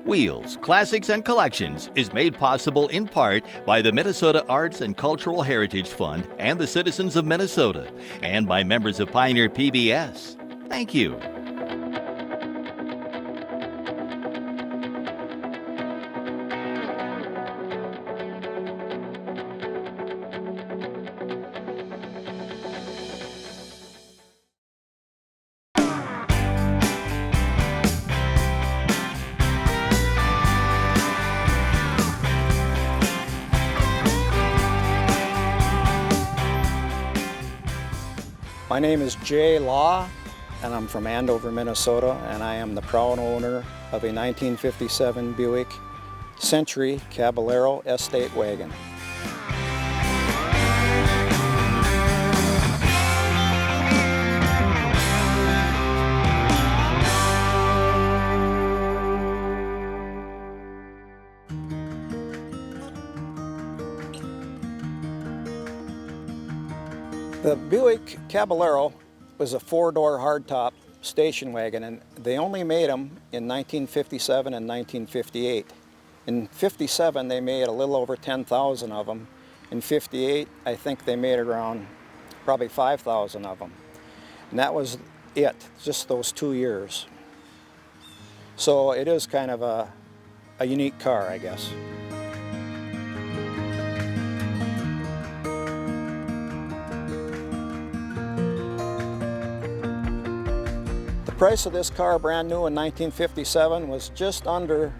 Wheels, Classics, and Collections is made possible in part by the Minnesota Arts and Cultural Heritage Fund and the citizens of Minnesota, and by members of Pioneer PBS. Thank you. My name is Jay Law, and I'm from Andover, Minnesota, and I am the proud owner of a 1957 Buick Century Caballero Estate Wagon. The Buick Caballero was a four-door hardtop station wagon, and they only made them in 1957 and 1958. In 57, they made a little over 10,000 of them. In 58, I think they made around probably 5,000 of them. And that was it, just those 2 years. So it is kind of a unique car, I guess. The price of this car, brand new in 1957, was just under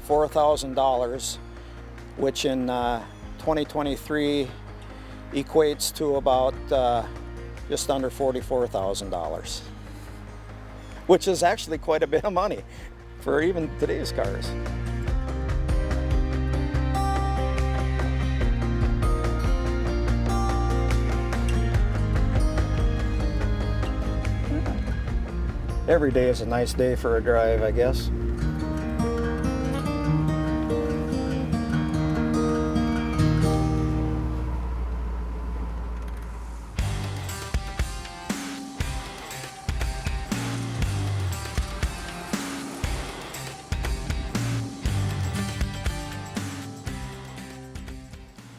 $4,000, which in 2023 equates to about just under $44,000, which is actually quite a bit of money for even today's cars. Every day is a nice day for a drive, I guess.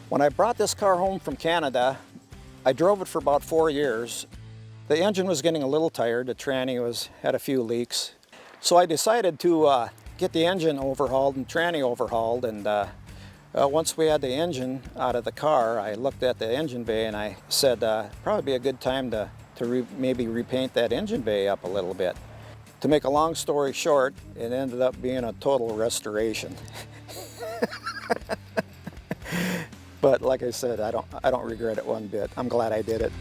When I brought this car home from Canada, I drove it for about 4 years. The engine was getting a little tired, the tranny had a few leaks. So I decided to get the engine overhauled and tranny overhauled, and once we had the engine out of the car, I looked at the engine bay and I said probably be a good time to maybe repaint that engine bay up a little bit. To make a long story short, it ended up being a total restoration. But like I said, I don't regret it one bit. I'm glad I did it.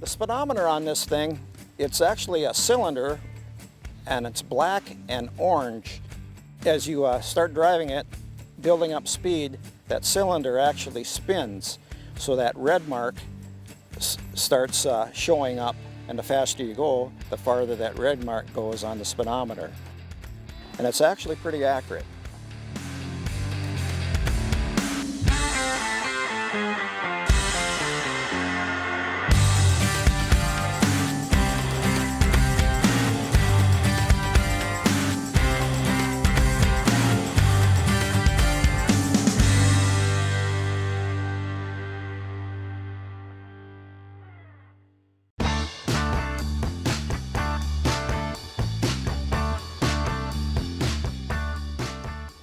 The speedometer on this thing, it's actually a cylinder, and it's black and orange. As you start driving it, building up speed, that cylinder actually spins, so that red mark starts showing up, and the faster you go, the farther that red mark goes on the speedometer. And it's actually pretty accurate.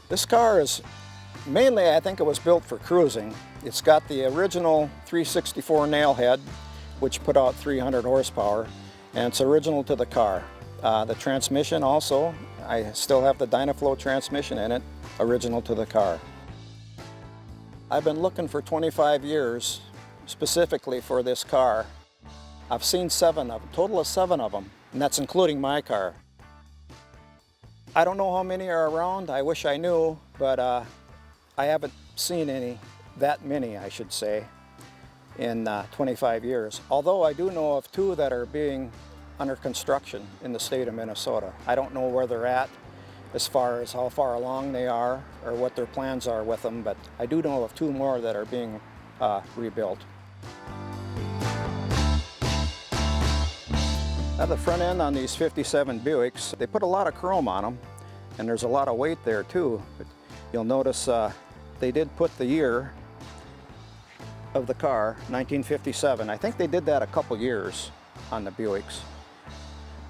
This car is mainly, I think it was built for cruising. It's got the original 364 nail head, which put out 300 horsepower, and it's original to the car. The transmission also, I still have the Dynaflow transmission in it, original to the car. I've been looking for 25 years specifically for this car. I've seen 7 of them, total of 7 of them, and that's including my car. I don't know how many are around. I wish I knew, but I haven't seen any that many, I should say, in 25 years. Although I do know of 2 that are being under construction in the state of Minnesota. I don't know where they're at as far as how far along they are or what their plans are with them, but I do know of 2 more that are being rebuilt. At the front end on these 57 Buicks, they put a lot of chrome on them, and there's a lot of weight there too. But you'll notice they did put the year of the car, 1957. I think they did that a couple years on the Buicks.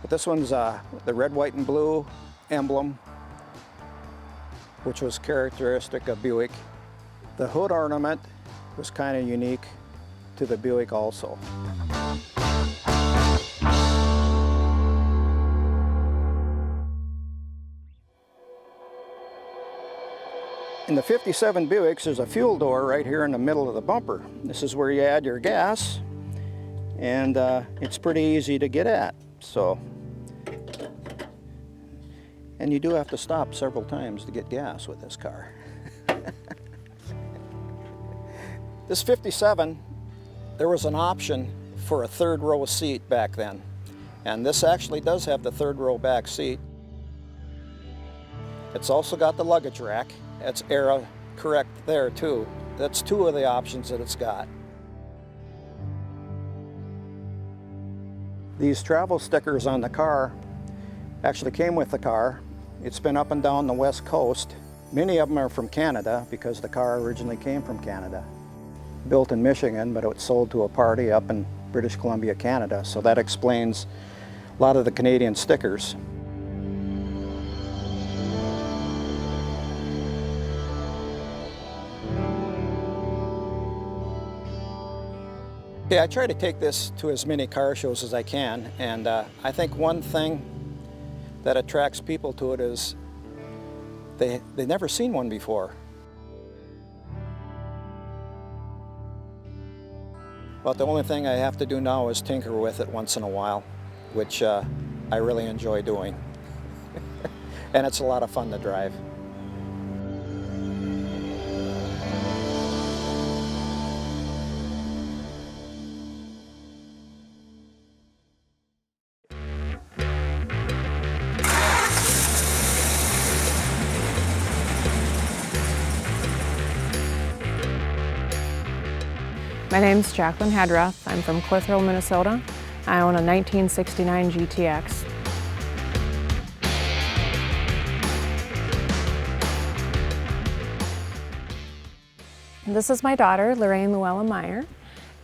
But this one's the red, white, and blue emblem, which was characteristic of Buick. The hood ornament was kind of unique to the Buick also. In the 57 Buicks, there's a fuel door right here in the middle of the bumper. This is where you add your gas, and it's pretty easy to get at. And you do have to stop several times to get gas with this car. This 57, there was an option for a 3rd row seat back then. And this actually does have the 3rd row back seat. It's also got the luggage rack. It's era correct there too. That's 2 of the options that it's got. These travel stickers on the car actually came with the car. It's been up and down the West Coast. Many of them are from Canada because the car originally came from Canada. Built in Michigan, but it was sold to a party up in British Columbia, Canada. So that explains a lot of the Canadian stickers. Yeah, I try to take this to as many car shows as I can, and I think one thing that attracts people to it is they've never seen one before. But the only thing I have to do now is tinker with it once in a while, which I really enjoy doing. And it's a lot of fun to drive. My name's Jacqueline Hadrath. I'm from Clitheroe, Minnesota. I own a 1969 GTX. This is my daughter, Lorraine Llewellyn Meyer,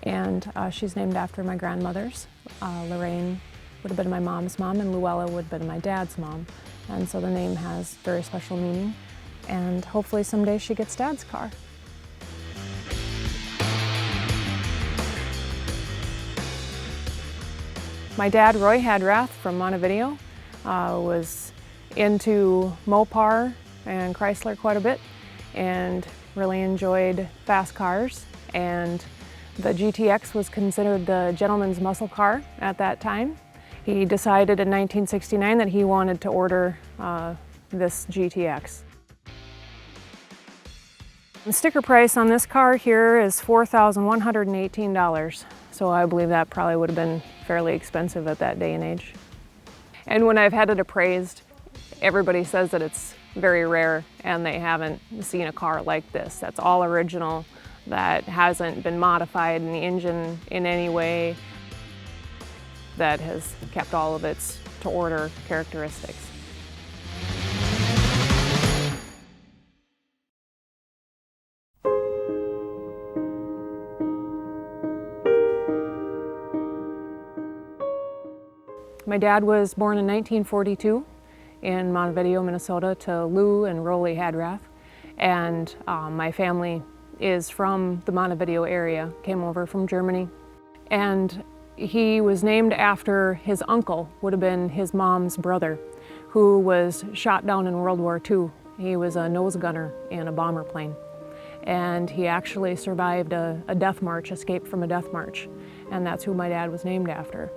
and she's named after my grandmothers. Lorraine would have been my mom's mom, and Luella would have been my dad's mom. And so the name has very special meaning, and hopefully someday she gets Dad's car. My dad, Roy Hadrath from Montevideo, was into Mopar and Chrysler quite a bit and really enjoyed fast cars. And the GTX was considered the gentleman's muscle car at that time. He decided in 1969 that he wanted to order this GTX. The sticker price on this car here is $4,118. So I believe that probably would have been fairly expensive at that day and age. And when I've had it appraised, everybody says that it's very rare and they haven't seen a car like this. That's all original, that hasn't been modified in the engine in any way, that has kept all of its to-order characteristics. My dad was born in 1942 in Montevideo, Minnesota, to Lou and Rolly Hadrath. And my family is from the Montevideo area, came over from Germany. And he was named after his uncle, would have been his mom's brother, who was shot down in World War II. He was a nose gunner in a bomber plane. And he actually survived a death march, escaped from a death march. And that's who my dad was named after.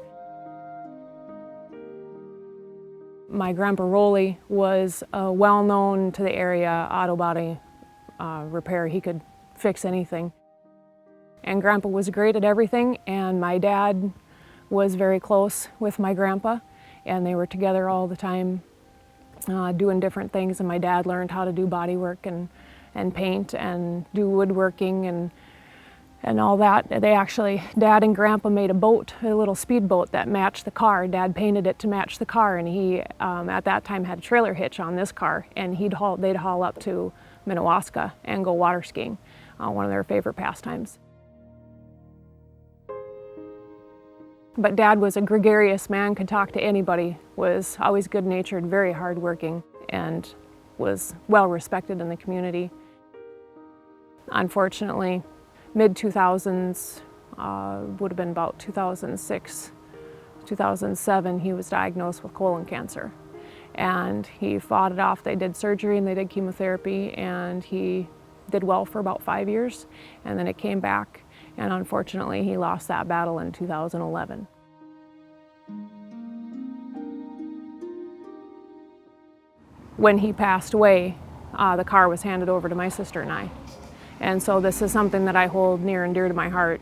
My grandpa Rolly was well known to the area auto body repair. He could fix anything. And Grandpa was great at everything, and my dad was very close with my grandpa, and they were together all the time doing different things, and my dad learned how to do body work and paint and do woodworking and all that. They actually, Dad and Grandpa made a boat, a little speedboat that matched the car. Dad painted it to match the car, and he at that time had a trailer hitch on this car, and they'd haul up to Minnewaska and go water skiing, one of their favorite pastimes. But Dad was a gregarious man, could talk to anybody, was always good-natured, very hardworking, and was well respected in the community. Unfortunately, mid-2000s, would have been about 2006, 2007, he was diagnosed with colon cancer. And he fought it off. They did surgery and they did chemotherapy, and he did well for about 5 years, and then it came back. And unfortunately, he lost that battle in 2011. When he passed away, the car was handed over to my sister and I. And so this is something that I hold near and dear to my heart.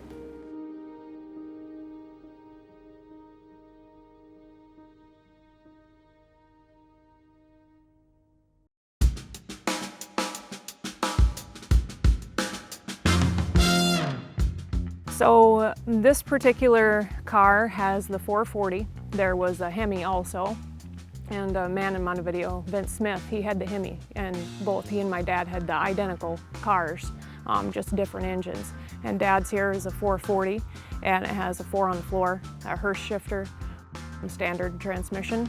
So this particular car has the 440. There was a Hemi also, and a man in Montevideo, Vince Smith, he had the Hemi, and both he and my dad had the identical cars, just different engines. And Dad's here is a 440, and it has a 4 on the floor, a Hurst shifter, standard transmission.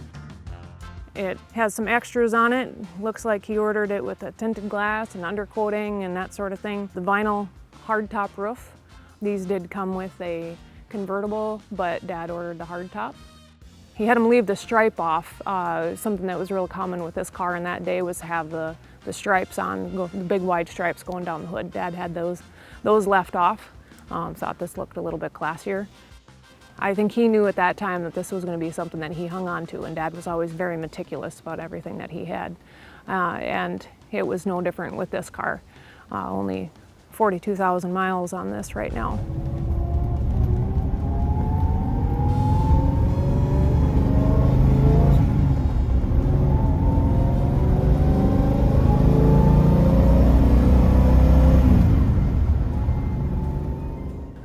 It has some extras on it. Looks like he ordered it with a tinted glass and undercoating and that sort of thing. The vinyl hardtop roof. These did come with a convertible, but Dad ordered the hardtop. He had him leave the stripe off. Something that was real common with this car in that day was to have the stripes on, the big wide stripes going down the hood. Dad had those left off. Thought this looked a little bit classier. I think he knew at that time that this was going to be something that he hung on to, and Dad was always very meticulous about everything that he had. And it was no different with this car. Only 42,000 miles on this right now.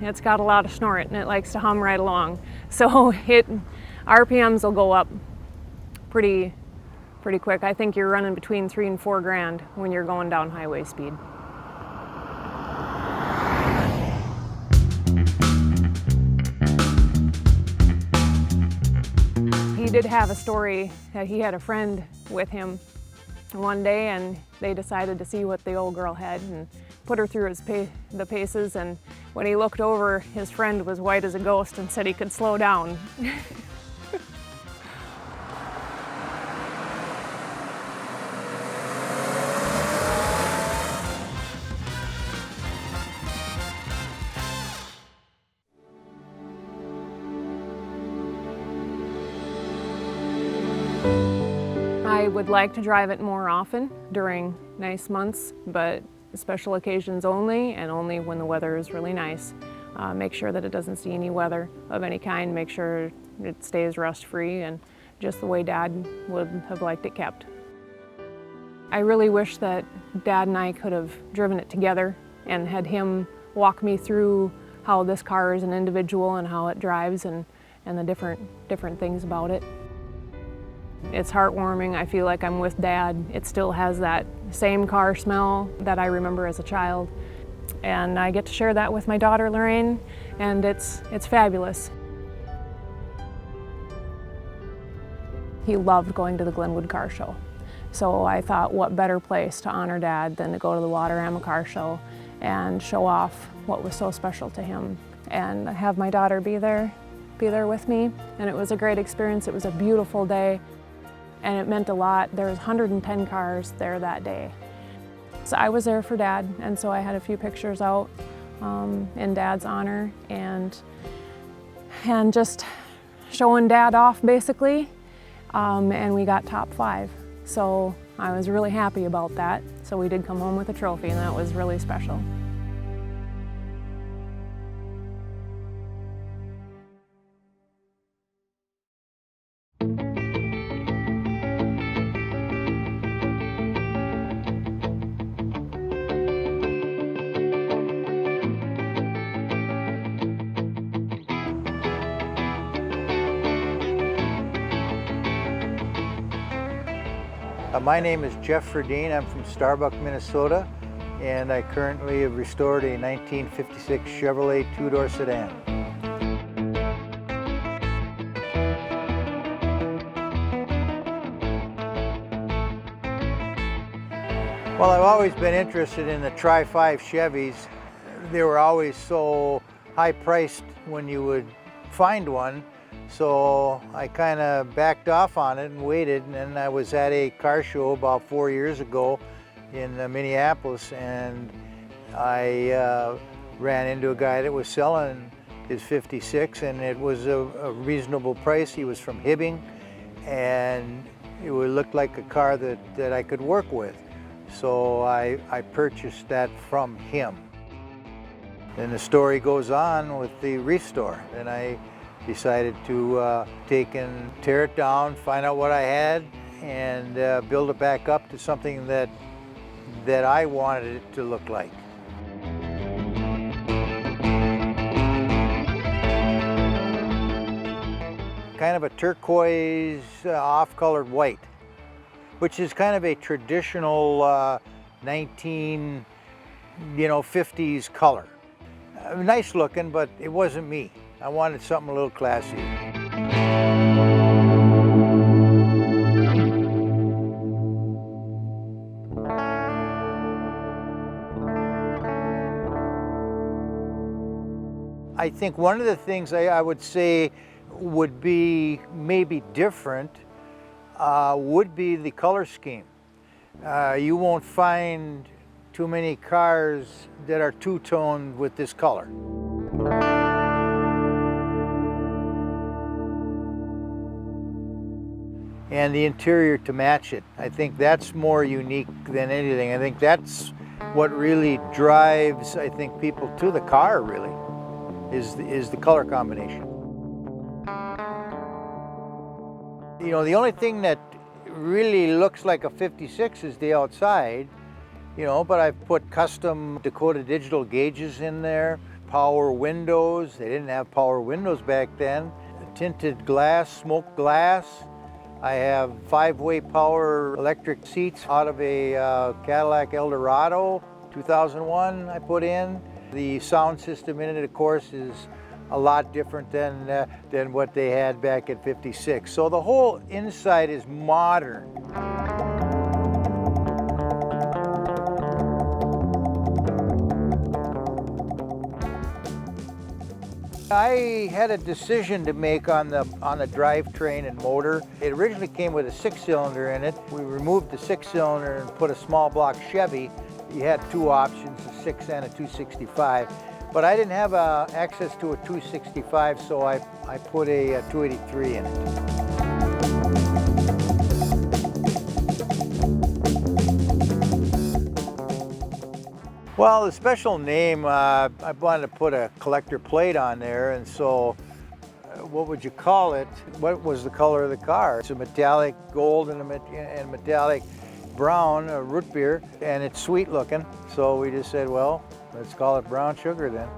It's got a lot of snort and it likes to hum right along. So RPMs will go up pretty quick. I think you're running between 3 and 4 grand when you're going down highway speed. He did have a story that he had a friend with him one day, and they decided to see what the old girl had and put her through the paces, and when he looked over, his friend was white as a ghost and said he could slow down. I would like to drive it more often during nice months, but special occasions only, and only when the weather is really nice. Make sure that it doesn't see any weather of any kind, make sure it stays rust-free, and just the way Dad would have liked it kept. I really wish that Dad and I could have driven it together and had him walk me through how this car is an individual and how it drives and the different things about it. It's heartwarming. I feel like I'm with Dad. It still has that same car smell that I remember as a child. And I get to share that with my daughter, Lorraine, and it's fabulous. He loved going to the Glenwood Car Show. So I thought, what better place to honor Dad than to go to the Waterama Car Show and show off what was so special to him, and have my daughter be there with me. And it was a great experience. It was a beautiful day, and it meant a lot. There was 110 cars there that day. So I was there for Dad, and so I had a few pictures out in Dad's honor, and just showing Dad off basically, and we got top 5. So I was really happy about that. So we did come home with a trophy, and that was really special. My name is Jeff Ferdine. I'm from Starbuck, Minnesota, and I currently have restored a 1956 Chevrolet two-door sedan. Well, I've always been interested in the Tri-5 Chevys. They were always so high-priced when you would find one, so I kind of backed off on it and waited, and then I was at a car show about 4 years ago in Minneapolis, and I ran into a guy that was selling his 56, and it was a reasonable price. He was from Hibbing, and it looked like a car that I could work with. So I purchased that from him. Then the story goes on with the restore, and I decided to take and tear it down, find out what I had, and build it back up to something that I wanted it to look like. Kind of a turquoise, off-colored white, which is kind of a traditional 1950s color. Nice looking, but it wasn't me. I wanted something a little classier. I think one of the things I would say would be maybe different would be the color scheme. You won't find too many cars that are two-toned with this color. And the interior to match it. I think that's more unique than anything. I think that's what really drives, I think, people to the car, really, is the color combination. You know, the only thing that really looks like a 56 is the outside, you know, but I've put custom Dakota Digital gauges in there, power windows. They didn't have power windows back then. Tinted glass, smoked glass. I have 5-way power electric seats out of a Cadillac Eldorado 2001 I put in. The sound system in it, of course, is a lot different than what they had back at 56. So the whole inside is modern. I had a decision to make on the drivetrain and motor. It originally came with a 6-cylinder in it. We removed the 6-cylinder and put a small block Chevy. You had two options, a 6 and a 265. But I didn't have access to a 265, so I put a 283 in it. Well, the special name, I wanted to put a collector plate on there, and so what would you call it? What was the color of the car? It's a metallic gold and metallic brown, root beer, and it's sweet looking. So we just said, well, let's call it brown sugar then.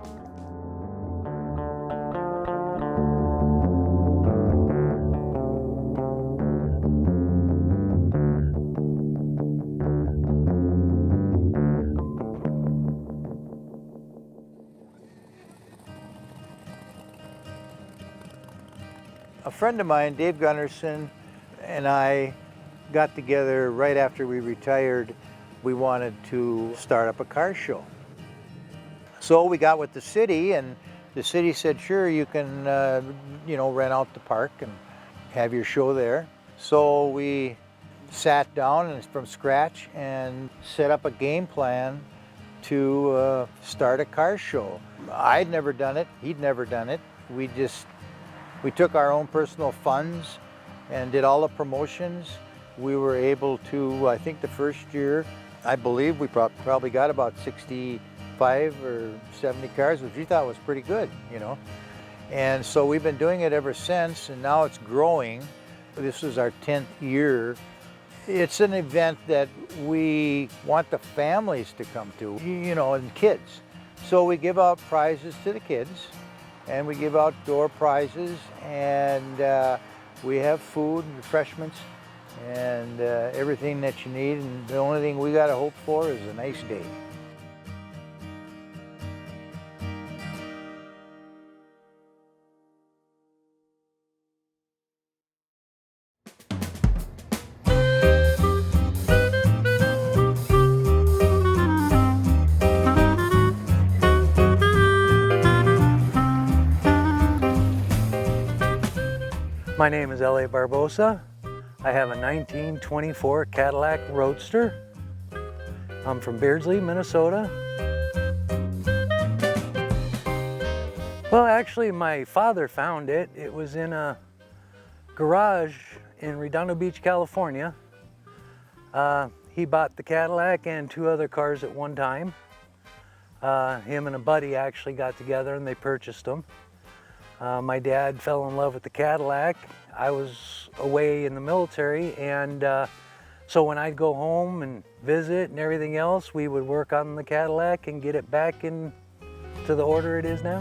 A friend of mine, Dave Gunnarsson, and I got together right after we retired. We wanted to start up a car show. So we got with the city, and the city said, sure, you can rent out the park and have your show there. So we sat down from scratch and set up a game plan to start a car show. I'd never done it, he'd never done it. We took our own personal funds and did all the promotions. We were able to, I think the first year, I believe we probably got about 65 or 70 cars, which we thought was pretty good, you know. And so we've been doing it ever since, and now it's growing. This is our 10th year. It's an event that we want the families to come to, you know, and kids. So we give out prizes to the kids, and we give out door prizes, and we have food and refreshments and everything that you need, and the only thing we got to hope for is a nice day. My name is L.A. Barbosa. I have a 1924 Cadillac Roadster. I'm from Beardsley, Minnesota. Well, actually, my father found it. It was in a garage in Redondo Beach, California. He bought the Cadillac and 2 other cars at one time. Him and a buddy actually got together and they purchased them. My dad fell in love with the Cadillac. I was away in the military, and so when I'd go home and visit and everything else, we would work on the Cadillac and get it back into the order it is now.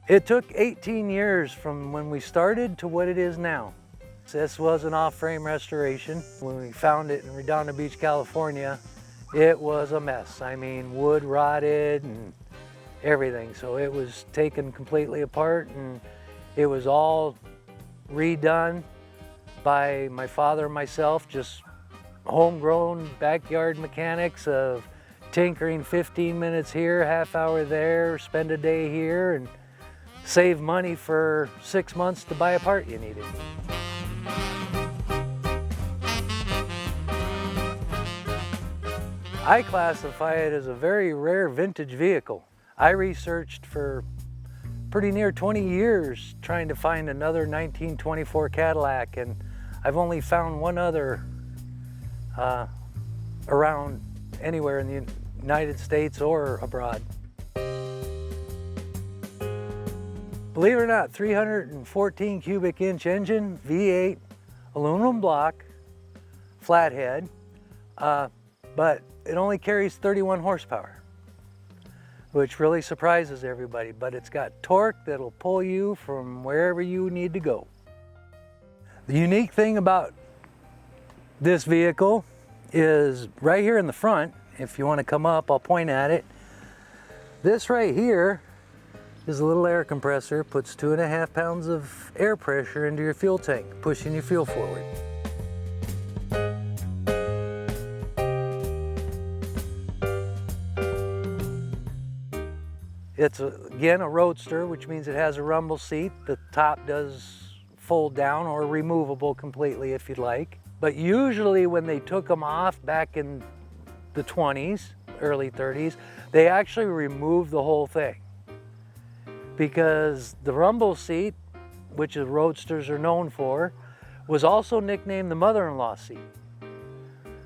It took 18 years from when we started to what it is now. This was an off-frame restoration. When we found it in Redondo Beach, California, it was a mess. I mean, wood rotted and everything. So it was taken completely apart, and it was all redone by my father and myself, just homegrown backyard mechanics of tinkering 15 minutes here, half hour there, spend a day here, and save money for 6 months to buy a part you needed. I classify it as a very rare vintage vehicle. I researched for pretty near 20 years trying to find another 1924 Cadillac, and I've only found one other around anywhere in the United States or abroad. Believe it or not, 314 cubic inch engine, V8, aluminum block, flathead, but it only carries 31 horsepower, which really surprises everybody, but it's got torque that'll pull you from wherever you need to go. The unique thing about this vehicle is right here in the front. If you want to come up, I'll point at it. This right here is a little air compressor, puts 2.5 pounds of air pressure into your fuel tank, pushing your fuel forward. It's again a roadster, which means it has a rumble seat. The top does fold down or removable completely if you'd like. But usually when they took them off back in the 20s, early 30s, they actually removed the whole thing. Because the rumble seat, which the roadsters are known for, was also nicknamed the mother-in-law seat.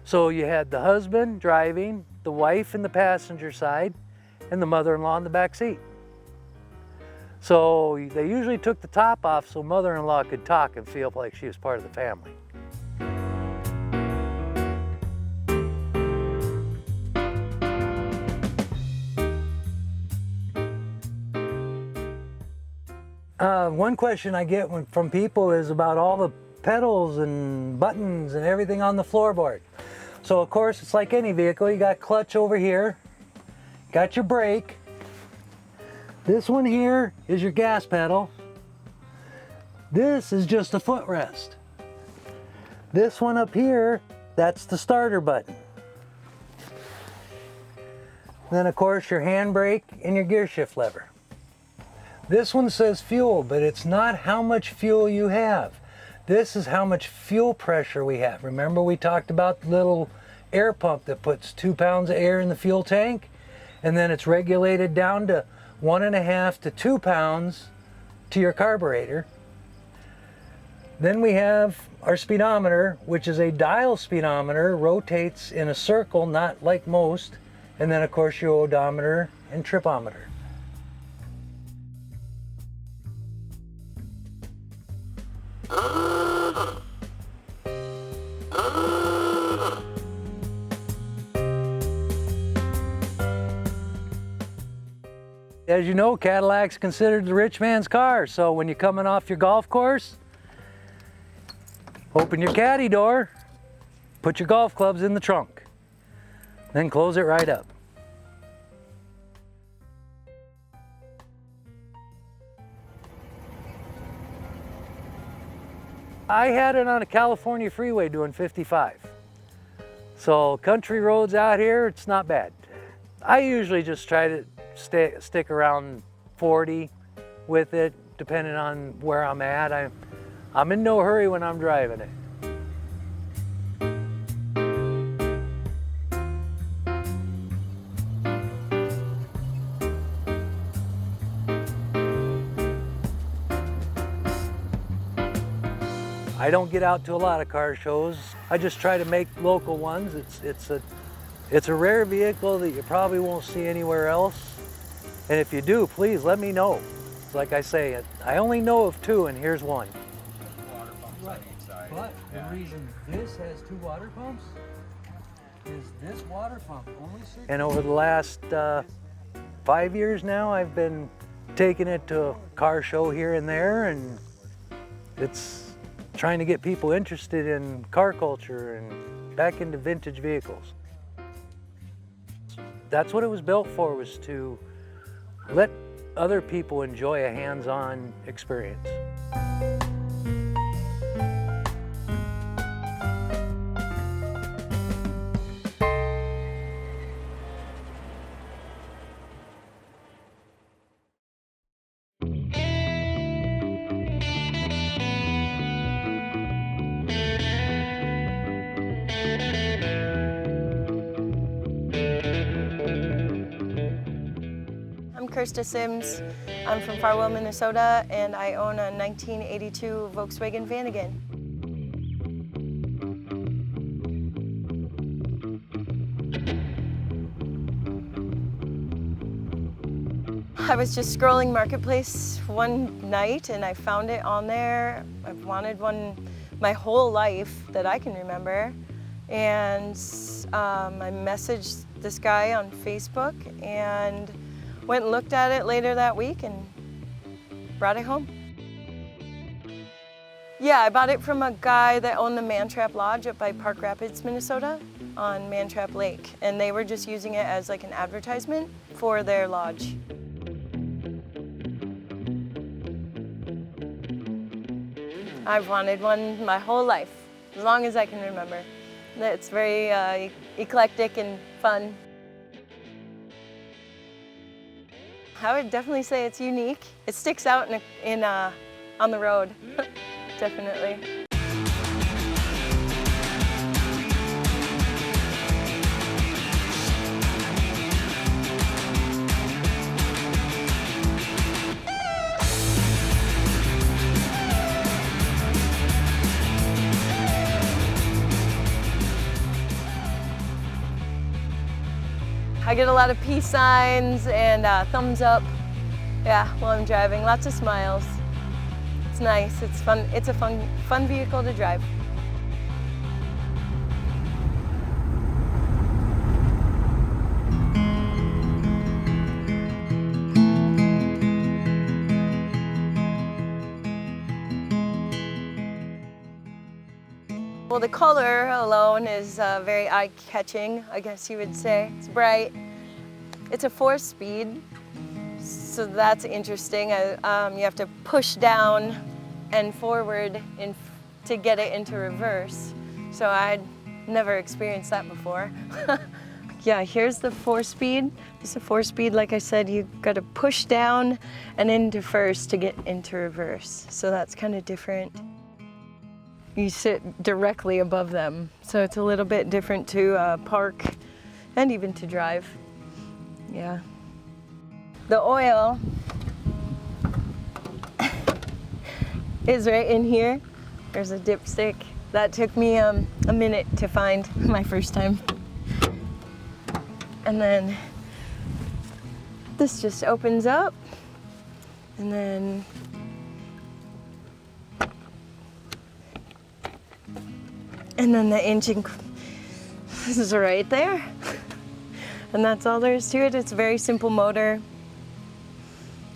So you had the husband driving, the wife in the passenger side, and the mother-in-law in the back seat. So they usually took the top off so mother-in-law could talk and feel like she was part of the family. One question I get from people is about all the pedals and buttons and everything on the floorboard. So of course, it's like any vehicle. You got clutch over here, got your brake. This one here is your gas pedal. This is just a footrest. This one up here, that's the starter button. Then of course your handbrake and your gear shift lever. This one says fuel, but it's not how much fuel you have. This is how much fuel pressure we have. Remember we talked about the little air pump that puts 2 pounds of air in the fuel tank, and then it's regulated down to 1.5 to 2 pounds to your carburetor. Then we have our speedometer, which is a dial speedometer, rotates in a circle, not like most. And then of course your odometer and tripometer. As As you know, Cadillac's considered the rich man's car, so when you're coming off your golf course, open your caddy door, put your golf clubs in the trunk, then close it right up. I had it on a California freeway doing 55. So country roads out here, it's not bad. I usually just try to stick around 40 with it, depending on where I'm at. I'm in no hurry when I'm driving it. I don't get out to a lot of car shows. I just try to make local ones. It's a rare vehicle that you probably won't see anywhere else. And if you do, please let me know. Like I say, I only know of two, and here's one. Water pumps on each side. But the reason this has two water pumps is this water pump only serves. And over the last 5 years now, I've been taking it to a car show here and there, and it's trying to get people interested in car culture and back into vintage vehicles. That's what it was built for, was to let other people enjoy a hands-on experience. I'm Kirsta Sims. I'm from Farwell, Minnesota, and I own a 1982 Volkswagen Vanagon. I was just scrolling Marketplace one night and I found it on there. I've wanted one my whole life that I can remember. And I messaged this guy on Facebook and went and looked at it later that week and brought it home. Yeah, I bought it from a guy that owned the Mantrap Lodge up by Park Rapids, Minnesota on Mantrap Lake. And they were just using it as like an advertisement for their lodge. I've wanted one my whole life, as long as I can remember. It's very eclectic and fun. I would definitely say it's unique. It sticks out on the road, definitely. I get a lot of peace signs and thumbs up, yeah, while I'm driving. Lots of smiles. It's nice. It's fun. It's a fun vehicle to drive. Well, the color alone is very eye-catching, I guess you would say. It's bright. It's a 4-speed, so that's interesting. You have to push down and forward to get it into reverse. So I'd never experienced that before. Yeah, here's the 4-speed. It's a 4-speed, like I said, you got to push down and into first to get into reverse. So that's kind of different. You sit directly above them, so it's a little bit different to park and even to drive. Yeah. The oil is right in here. There's a dipstick. That took me a minute to find my first time. And then this just opens up, and then the engine is right there. And that's all there is to it. It's a very simple motor.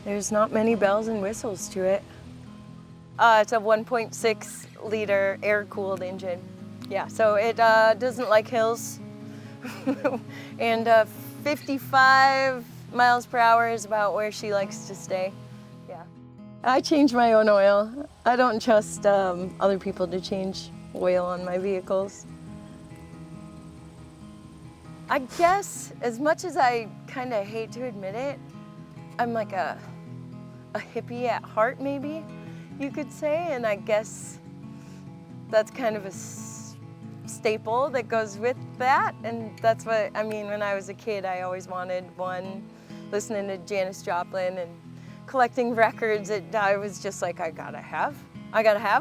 There's not many bells and whistles to it. It's a 1.6 liter air-cooled engine. Yeah, so it doesn't like hills. And 55 miles per hour is about where she likes to stay. Yeah. I change my own oil. I don't trust other people to change oil on my vehicles. I guess, as much as I kind of hate to admit it, I'm like a hippie at heart, maybe you could say, and I guess that's kind of a staple that goes with that, and that's what, I mean, when I was a kid, I always wanted one, listening to Janis Joplin and collecting records. I was just like, I gotta have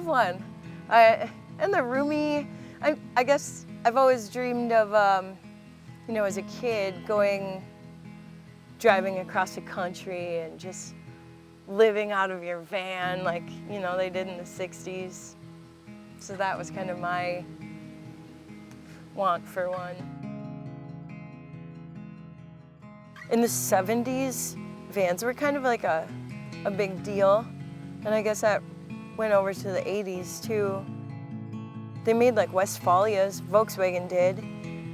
one. And the roomy, I guess I've always dreamed of, you know, as a kid, driving across the country and just living out of your van like, you know, they did in the 60s. So that was kind of my want for one. In the 70s, vans were kind of like a big deal. And I guess that went over to the 80s too. They made like Westfalias, Volkswagen did.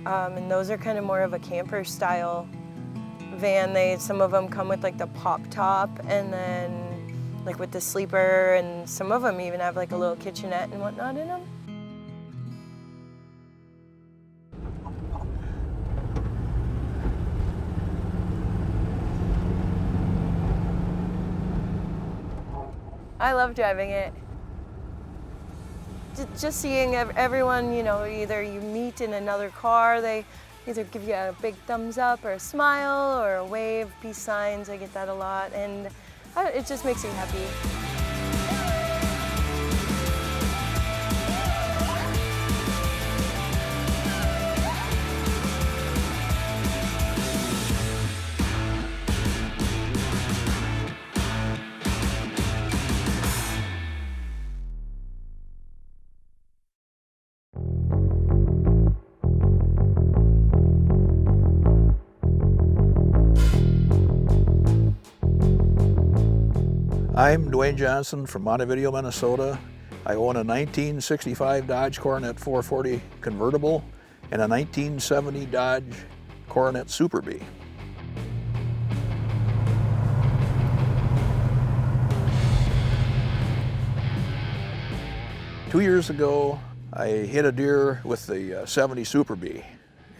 And those are kind of more of a camper style van. Some of them come with like the pop top and then like with the sleeper, and some of them even have like a little kitchenette and whatnot in them. I love driving it. Just seeing everyone, you know, either you meet in another car, they either give you a big thumbs up or a smile or a wave, peace signs. I get that a lot, and it just makes me happy. I'm Dwayne Johnson from Montevideo, Minnesota. I own a 1965 Dodge Coronet 440 convertible and a 1970 Dodge Coronet Super Bee. Two years ago, I hit a deer with the 70 Super Bee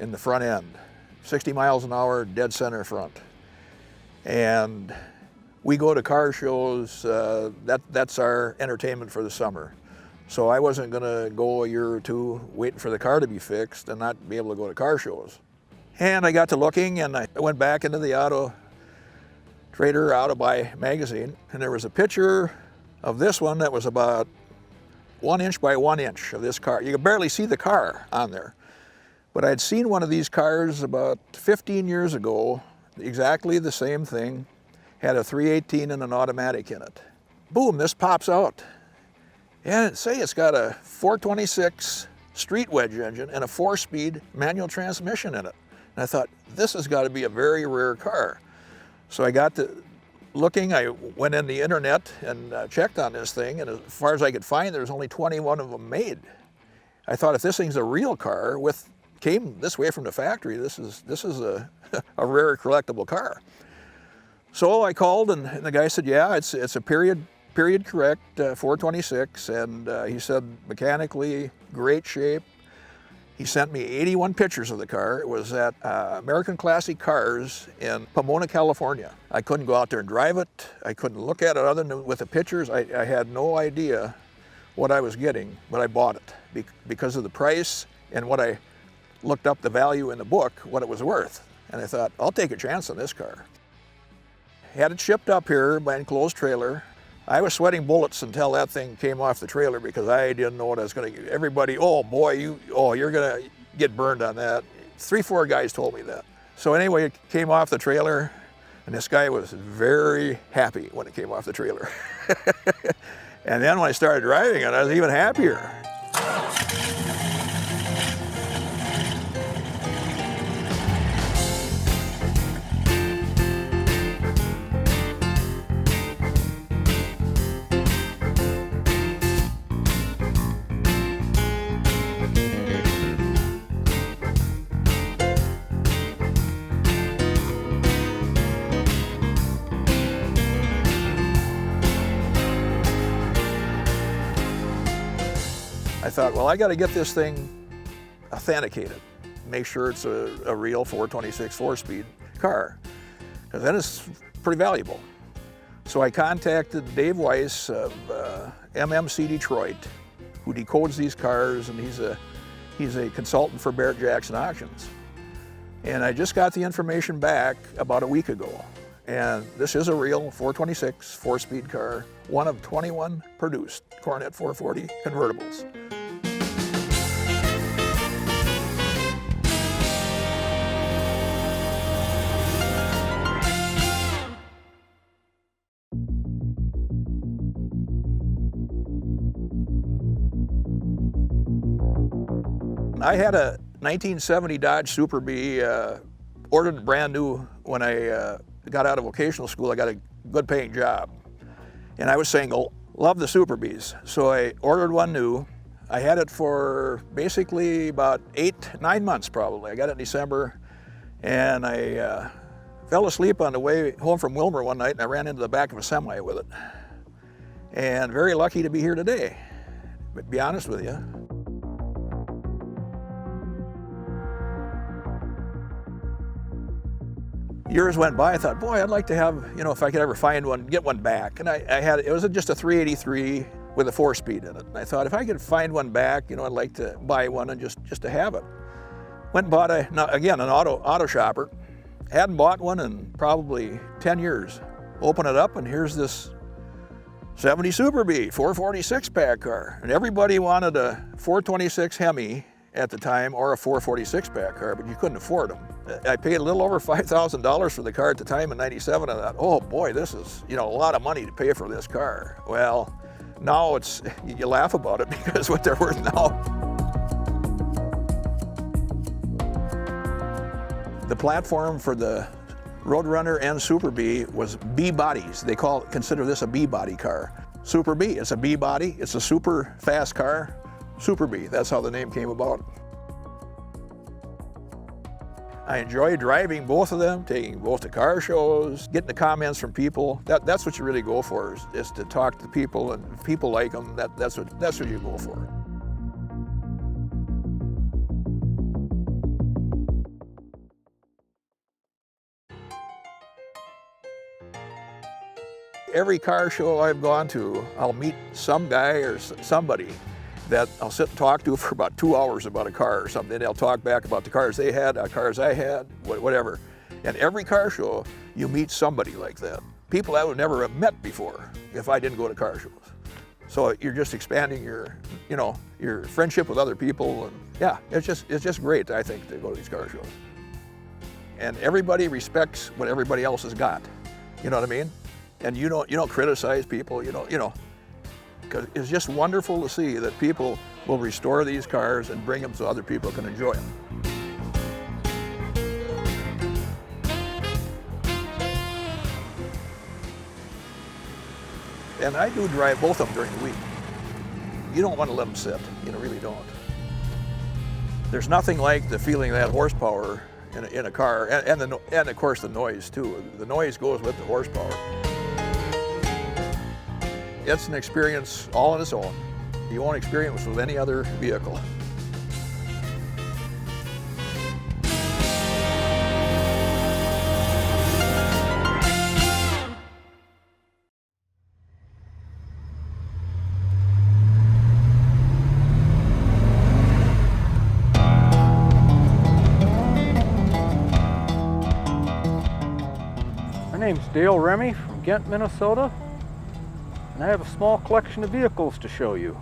in the front end, 60 miles an hour, dead center front. And we go to car shows, that's our entertainment for the summer. So I wasn't gonna go a year or two waiting for the car to be fixed and not be able to go to car shows. And I got to looking, and I went back into the Auto Trader Auto Buy magazine, and there was a picture of this one that was about 1 inch by 1 inch of this car. You could barely see the car on there. But I'd seen one of these cars about 15 years ago, exactly the same thing, had a 318 and an automatic in it. Boom, this pops out. And it's got a 426 street wedge engine and a 4-speed manual transmission in it. And I thought, this has got to be a very rare car. So I got to looking, I went in the internet and checked on this thing, and as far as I could find, there's only 21 of them made. I thought, if this thing's a real car, came this way from the factory, this is a, a rare collectible car. So I called, and the guy said, yeah, it's a period correct 426, and he said mechanically great shape. He sent me 81 pictures of the car. It was at American Classic Cars in Pomona, California. I couldn't go out there and drive it. I couldn't look at it other than with the pictures. I had no idea what I was getting, but I bought it because of the price and what I looked up the value in the book, what it was worth. And I thought, I'll take a chance on this car. Had it shipped up here by enclosed trailer. I was sweating bullets until that thing came off the trailer because I didn't know what I was going to get. Everybody, oh boy, you're going to get burned on that. 3-4 guys told me that. So anyway, it came off the trailer, and this guy was very happy when it came off the trailer. And then when I started driving it, I was even happier. I thought, well, I got to get this thing authenticated, make sure it's a real 426 four-speed car, because then it's pretty valuable. So I contacted Dave Weiss of MMC Detroit, who decodes these cars, and he's a consultant for Barrett Jackson Auctions. And I just got the information back about a week ago. And this is a real 426 four-speed car, one of 21 produced Coronet 440 convertibles. I had a 1970 Dodge Super Bee, ordered brand new when I got out of vocational school. I got a good paying job. And I was single, loved the Super Bees. So I ordered one new. I had it for basically about 9 months probably. I got it in December, and I fell asleep on the way home from Wilmer one night, and I ran into the back of a semi with it. And very lucky to be here today, but to be honest with you. Years went by, I thought, boy, I'd like to have, if I could ever find one, get one back. And it was just a 383 with a 4-speed in it. And I thought, if I could find one back, I'd like to buy one and just to have it. Went and bought an auto shopper. Hadn't bought one in probably 10 years. Open it up, and here's this 70 Super Bee, 446 pack car. And everybody wanted a 426 Hemi at the time, or a 446 pack car, but you couldn't afford them. I paid a little over $5,000 for the car at the time in '97. I thought, oh boy, this is a lot of money to pay for this car. Well, now you laugh about it because what they're worth now. The platform for the Roadrunner and Super Bee was B bodies. They consider this a B body car. Super Bee, it's a B body, it's a super fast car. Super Bee, that's how the name came about. I enjoy driving both of them, taking both to car shows, getting the comments from people. That's what you really go for, is to talk to people, and if people like them, that's what you go for. Every car show I've gone to, I'll meet some guy or somebody that I'll sit and talk to for about 2 hours about a car or something. They'll talk back about the cars they had, cars I had, whatever. And every car show, you meet somebody like that. People I would never have met before if I didn't go to car shows. So you're just expanding your friendship with other people, and yeah, it's just great, I think, to go to these car shows. And everybody respects what everybody else has got. You know what I mean? And you don't criticize people. Because it's just wonderful to see that people will restore these cars and bring them so other people can enjoy them. And I do drive both of them during the week. You don't want to let them sit, you really don't. There's nothing like the feeling of that horsepower in a car, and of course the noise too. The noise goes with the horsepower. It's an experience all on its own. You won't experience it with any other vehicle. My name's Dale Remy from Ghent, Minnesota. And I have a small collection of vehicles to show you.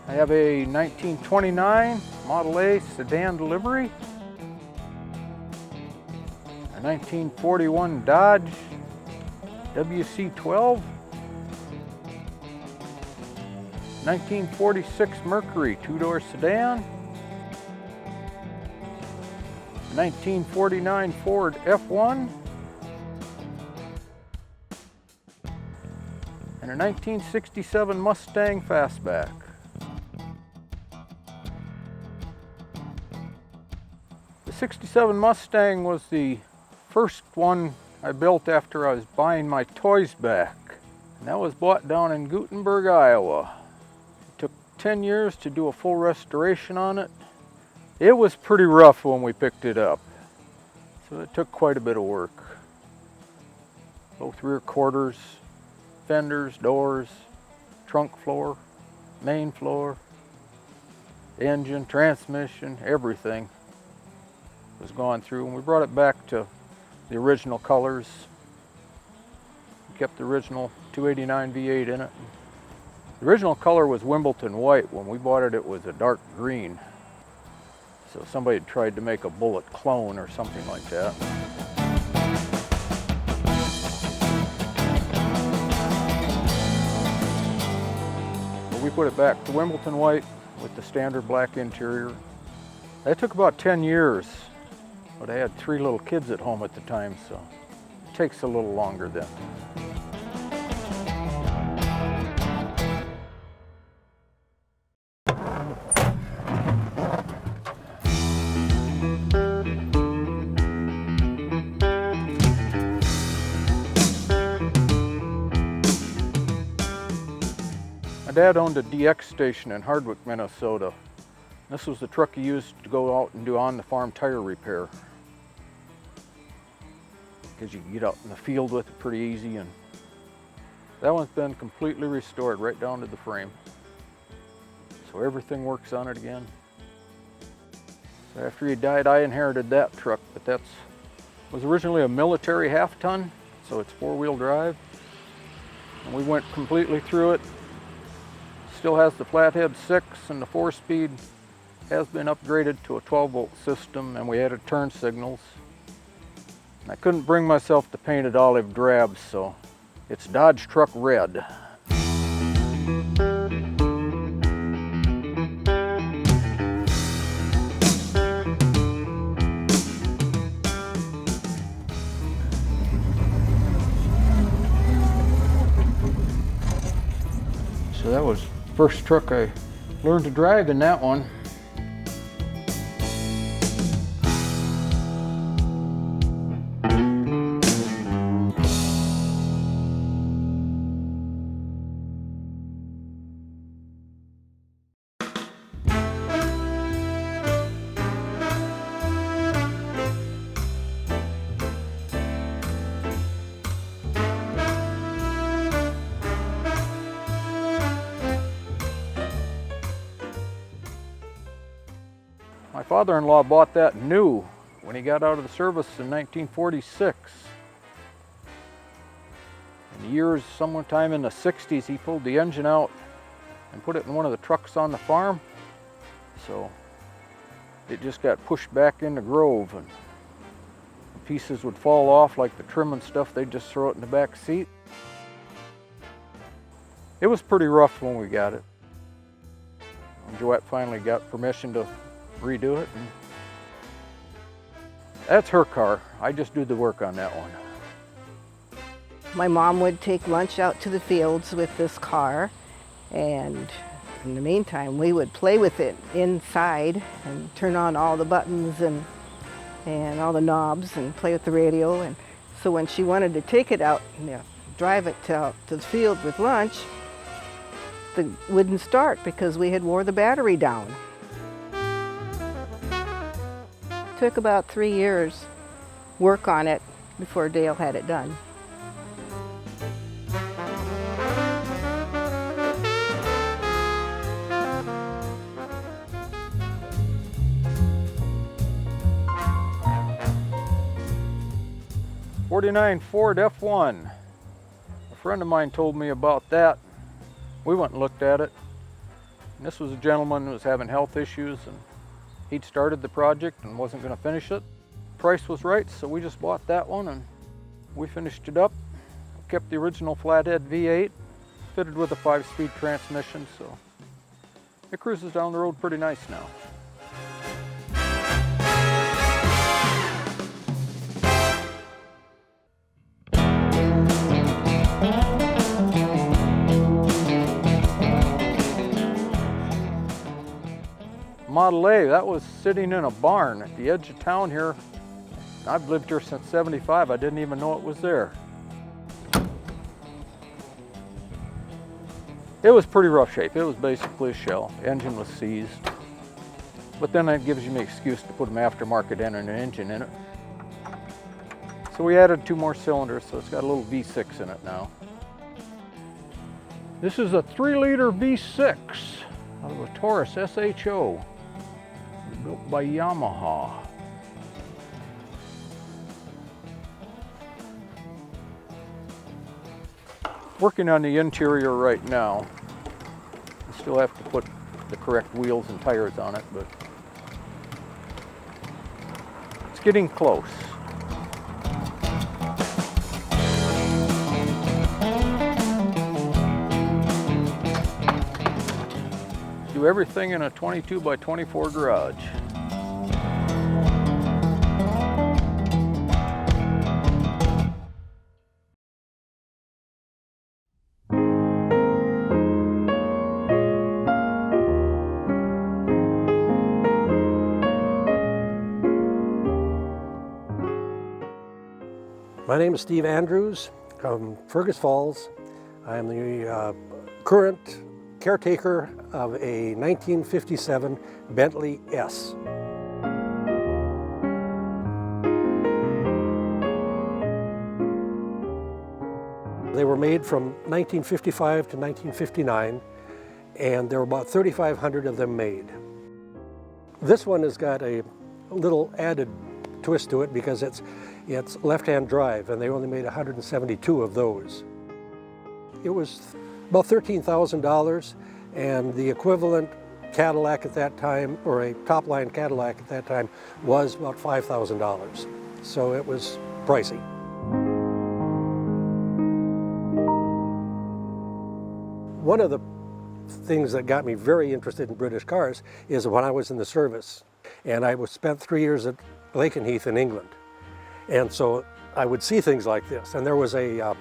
I have a 1929 Model A sedan delivery, a 1941 Dodge WC-12, 1946 Mercury two-door sedan, 1949 Ford F1, and a 1967 Mustang Fastback. The '67 Mustang was the first one I built after I was buying my toys back. And that was bought down in Gutenberg, Iowa. It took 10 years to do a full restoration on it. It was pretty rough when we picked it up, so it took quite a bit of work. Both rear quarters, fenders, doors, trunk floor, main floor, engine, transmission, everything was gone through, and we brought it back to the original colors. We kept the original 289 V8 in it. The original color was Wimbledon white. When we bought it, it was a dark green. So somebody had tried to make a Bullet clone or something like that. But we put it back to Wimbledon white with the standard black interior. That took about 10 years, but I had 3 little kids at home at the time, so it takes a little longer then. My dad owned a DX station in Hardwick, Minnesota. This was the truck he used to go out and do on-the-farm tire repair, because you can get out in the field with it pretty easy. And that one's been completely restored right down to the frame, so everything works on it again. So after he died, I inherited that truck, but that was originally a military half-ton, so it's 4-wheel drive, and we went completely through it. Still has the flathead 6, and the 4-speed has been upgraded to a 12-volt system, and we added turn signals. And I couldn't bring myself to paint it olive drab, so it's Dodge Truck Red. So that was the first truck I learned to drive in that one. My father-in-law bought that new when he got out of the service in 1946. In the years, sometime in the 60s, he pulled the engine out and put it in one of the trucks on the farm. So it just got pushed back in the grove, and the pieces would fall off, like the trim and stuff. They'd just throw it in the back seat. It was pretty rough when we got it. And Joette finally got permission to redo it. And that's her car. I just do the work on that one. My mom would take lunch out to the fields with this car, and in the meantime we would play with it inside and turn on all the buttons and all the knobs and play with the radio. And so when she wanted to take it out and drive it to the field with lunch, it wouldn't start because we had wore the battery down. Took about 3 years work on it before Dale had it done. '49 Ford F1. A friend of mine told me about that. We went and looked at it. And this was a gentleman who was having health issues, and he'd started the project and wasn't going to finish it. Price was right, so we just bought that one and we finished it up. Kept the original flathead V8, fitted with a 5-speed transmission, so it cruises down the road pretty nice now. Model A, that was sitting in a barn at the edge of town here. I've lived here since '75. I didn't even know it was there. It was pretty rough shape. It was basically a shell. Engine was seized. But then that gives you an excuse to put an aftermarket and an engine in it. So we added 2 more cylinders, so it's got a little V6 in it now. This is a 3-liter V6 out of a Taurus SHO, built by Yamaha. Working on the interior right now. I still have to put the correct wheels and tires on it, but it's getting close. Do everything in a 22 by 24 garage. My name is Steve Andrews from Fergus Falls. I am the current caretaker of a 1957 Bentley S. They were made from 1955 to 1959, and there were about 3,500 of them made. This one has got a little added twist to it because it's left-hand drive, and they only made 172 of those. It was about $13,000, and the equivalent Cadillac at that time, or a top-line Cadillac at that time, was about $5,000. So it was pricey. One of the things that got me very interested in British cars is when I was in the service, and I spent 3 years at Lakenheath in England. And so I would see things like this. And there was a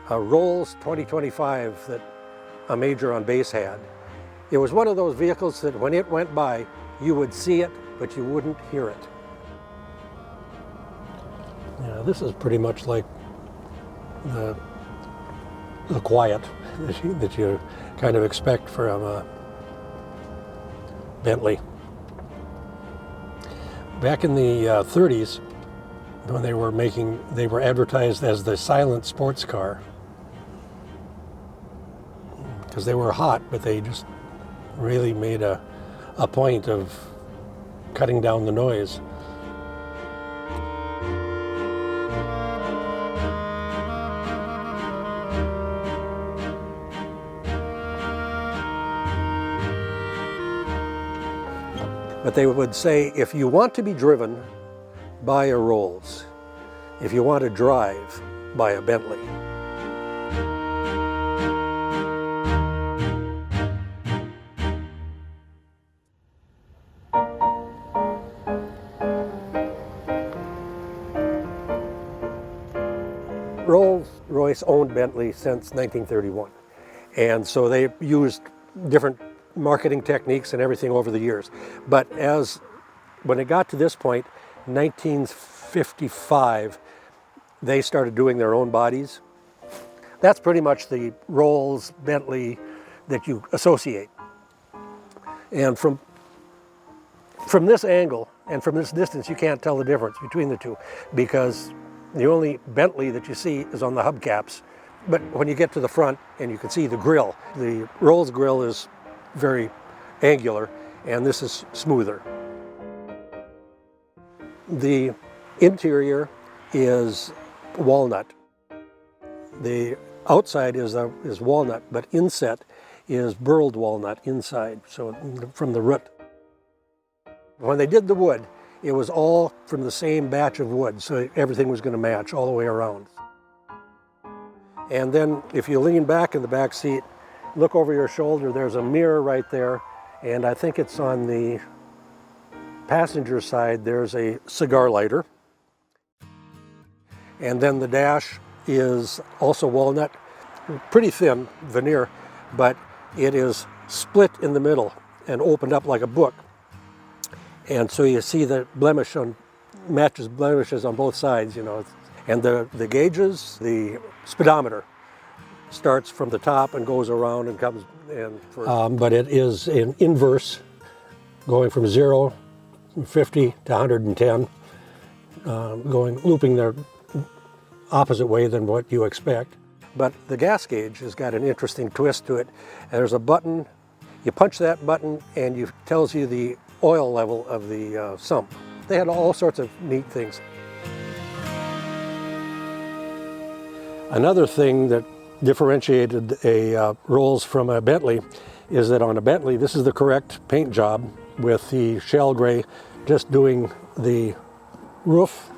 Rolls 2025 that a major on base had. It was one of those vehicles that when it went by, you would see it, but you wouldn't hear it. Yeah, this is pretty much like the quiet that you kind of expect from a Bentley. Back in the 30s, when they were advertised as the silent sports car, because they were hot, but they just really made a point of cutting down the noise. But they would say, if you want to be driven, buy a Rolls. If you want to drive, buy a Bentley. Rolls-Royce owned Bentley since 1931. And so they used different marketing techniques and everything over the years. But when it got to this point, 1955, they started doing their own bodies. That's pretty much the Rolls Bentley that you associate. And from this angle and from this distance, you can't tell the difference between the two, because the only Bentley that you see is on the hubcaps. But when you get to the front and you can see the grille, the Rolls grille is very angular, and this is smoother. The interior is walnut. The outside is walnut, but inset is burled walnut inside, so from the root. When they did the wood, it was all from the same batch of wood, so everything was going to match all the way around. And then if you lean back in the back seat, look over your shoulder, there's a mirror right there, and I think it's on the passenger side, there's a cigar lighter. And then the dash is also walnut, pretty thin veneer, but it is split in the middle and opened up like a book. And so you see the blemish matches blemishes on both sides, you know. And the gauges, the speedometer starts from the top and goes around and comes in. But it is in inverse, going from 0, 50 to 110, looping the opposite way than what you expect. But the gas gauge has got an interesting twist to it. There's a button, you punch that button and it tells you the oil level of the sump. They had all sorts of neat things. Another thing that differentiated a Rolls from a Bentley is that on a Bentley, this is the correct paint job with the shell gray just doing the roof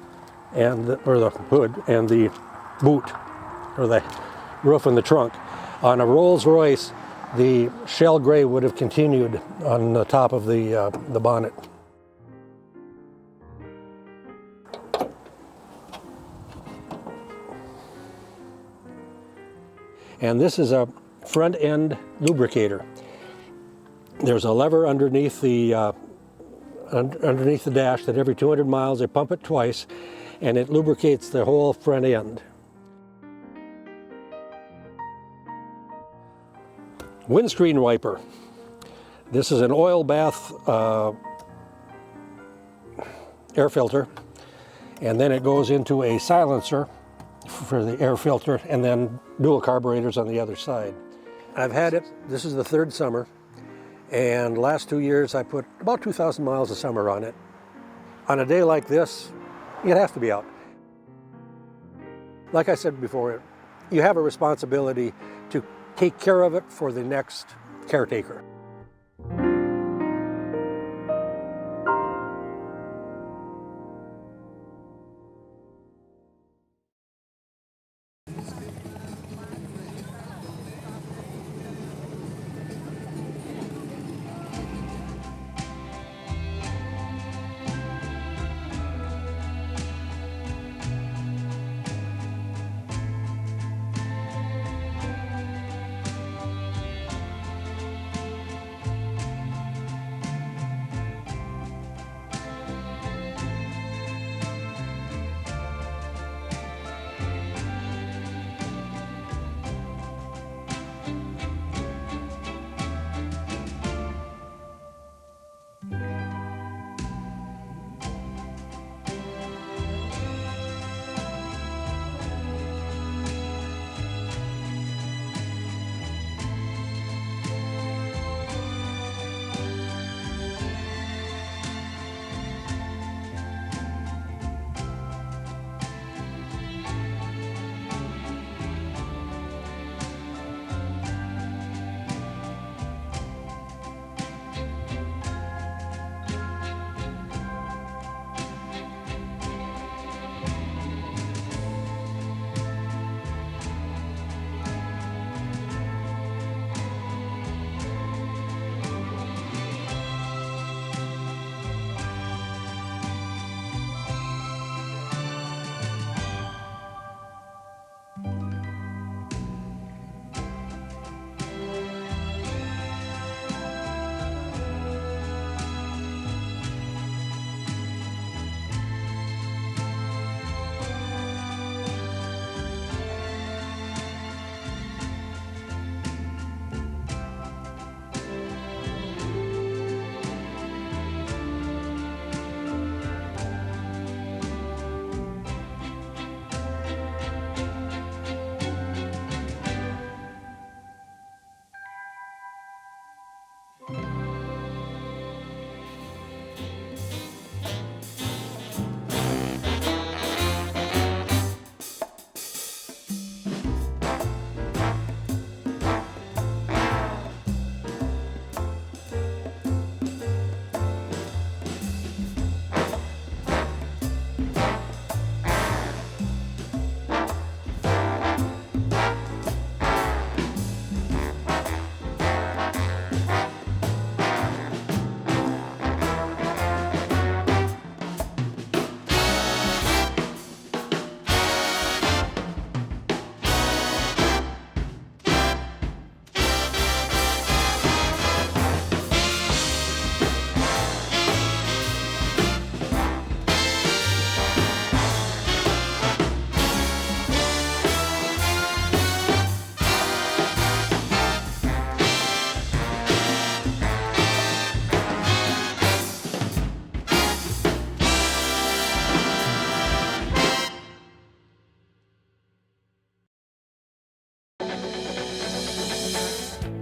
or the hood and the boot, or the roof and the trunk. On a Rolls-Royce, the shell gray would have continued on the top of the bonnet. And this is a front end lubricator. There's a lever underneath the dash that every 200 miles they pump it twice, and it lubricates the whole front end. Windscreen wiper. This is an oil bath air filter, and then it goes into a silencer for the air filter, and then dual carburetors on the other side. I've had it, this is the third summer, and last 2 years I put about 2,000 miles a summer on it. On a day like this, you'd have to be out. Like I said before, you have a responsibility to take care of it for the next caretaker.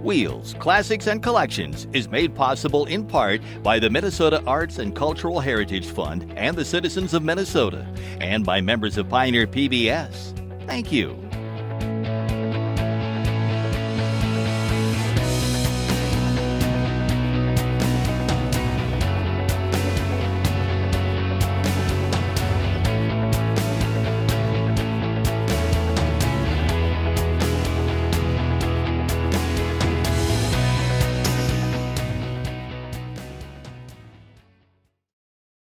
Wheels, Classics, and Collections is made possible in part by the Minnesota Arts and Cultural Heritage Fund and the citizens of Minnesota, and by members of Pioneer PBS. Thank you.